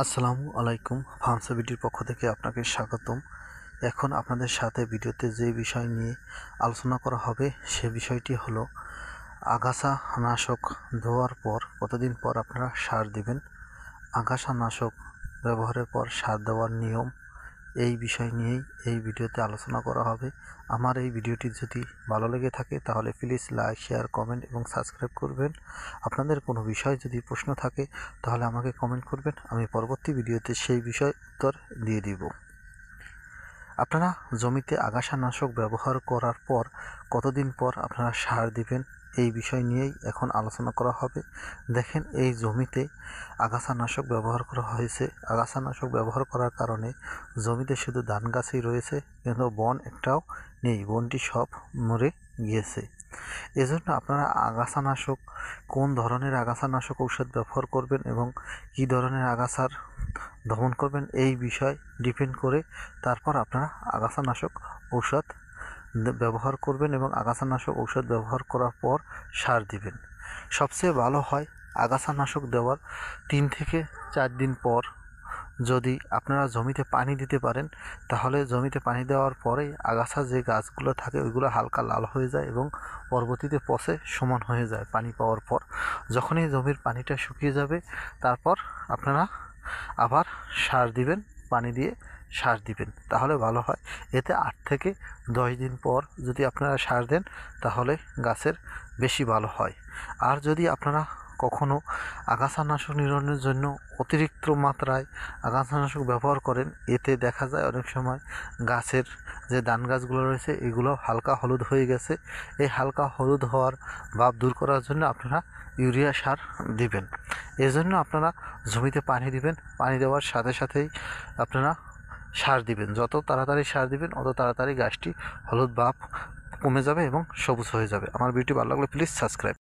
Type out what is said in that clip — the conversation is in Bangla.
আসসালামু আলাইকুম। ফার্মসা বিডির পক্ষ থেকে আপনাকে স্বাগতম। এখন আপনাদের সাথে ভিডিওতে যে বিষয় নিয়ে আলোচনা করা হবে সে বিষয়টি হলো আগাছা নাশক দেওয়ার পর কতদিন পর আপনারা সার দিবেন, আগাছা নাশক ব্যবহারের পর সার দেওয়ার নিয়ম, এই বিষয় নিয়েই এই ভিডিওতে আলোচনা করা হবে। আমার এই ভিডিওটি যদি ভালো লেগে থাকে তাহলে প্লিজ লাইক, শেয়ার, কমেন্ট এবং সাবস্ক্রাইব করবেন। আপনাদের কোনো বিষয় যদি প্রশ্ন থাকে তাহলে আমাকে কমেন্ট করবেন, আমি পরবর্তী ভিডিওতে সেই বিষয় উত্তর দিয়ে দিব। আপনারা জমিতে আগাছানাশক ব্যবহার করার পর কতদিন পর আপনারা সার দিবেন, এই বিষয় নিয়েই এখন আলোচনা করা হবে। দেখেন, এই জমিতে আগাছানাশক ব্যবহার করা হয়েছে। আগাছানাশক ব্যবহার করার কারণে জমিতে শুধু ধান গাছই রয়েছে, কিন্তু বন একটাও নেই, বনটি সব মরে গিয়েছে। এজন্য আপনারা আগাছানাশক, কোন ধরনের আগাছানাশক ঔষধ ব্যবহার করবেন এবং কী ধরনের আগাছার দমন করবেন, এই বিষয় ডিপেন্ড করে তারপর আপনারা আগাছানাশক ঔষধ ব্যবহার করবেন এবং আগাছানাশক ঔষধ ব্যবহার করার পর সার দিবেন। সবচেয়ে ভালো হয় আগাছানাশক দেওয়ার 3 থেকে 4 দিন পর যদি আপনারা জমিতে পানি দিতে পারেন, তাহলে জমিতে পানি দেওয়ার পরেই আগাছা যে গাছগুলো থাকে ওইগুলো হালকা লাল হয়ে যায় এবং পরবর্তীতে পচে সমান হয়ে যায় পানি পাওয়ার পর। যখনই জমির পানিটা শুকিয়ে যাবে তারপর আপনারা আবার সার দিবেন, পানি দিয়ে সার দিবেন, তাহলে ভালো হয়। এতে 8 থেকে 10 দিন পর যদি আপনারা সার দেন তাহলে গাছের বেশি ভালো হয়। আর যদি আপনারা কখনো আগাছানাশক নির্মূলের জন্য অতিরিক্ত মাত্রায় আগাছানাশক ব্যবহার করেন, এতে দেখা যায় অনেক সময় গাছের যে ধান গাছগুলো রয়েছে এগুলো হালকা হলুদ হয়ে গেছে। এই হালকা হলুদ হওয়ার ভাব দূর করার জন্য আপনারা ইউরিয়া সার দিবেন। এজন্য আপনারা জমিতে পানি দিবেন, পানি দেওয়ার সাথে সাথেই আপনারা সার দিবেন। যত তাড়াতাড়ি সার দিবেন অত তাড়াতাড়ি গাছটি হলুদ ভাব কমে যাবে এবং সবুজ হয়ে যাবে। আমার ভিডিওটি ভালো লাগলে প্লিজ সাবস্ক্রাইব।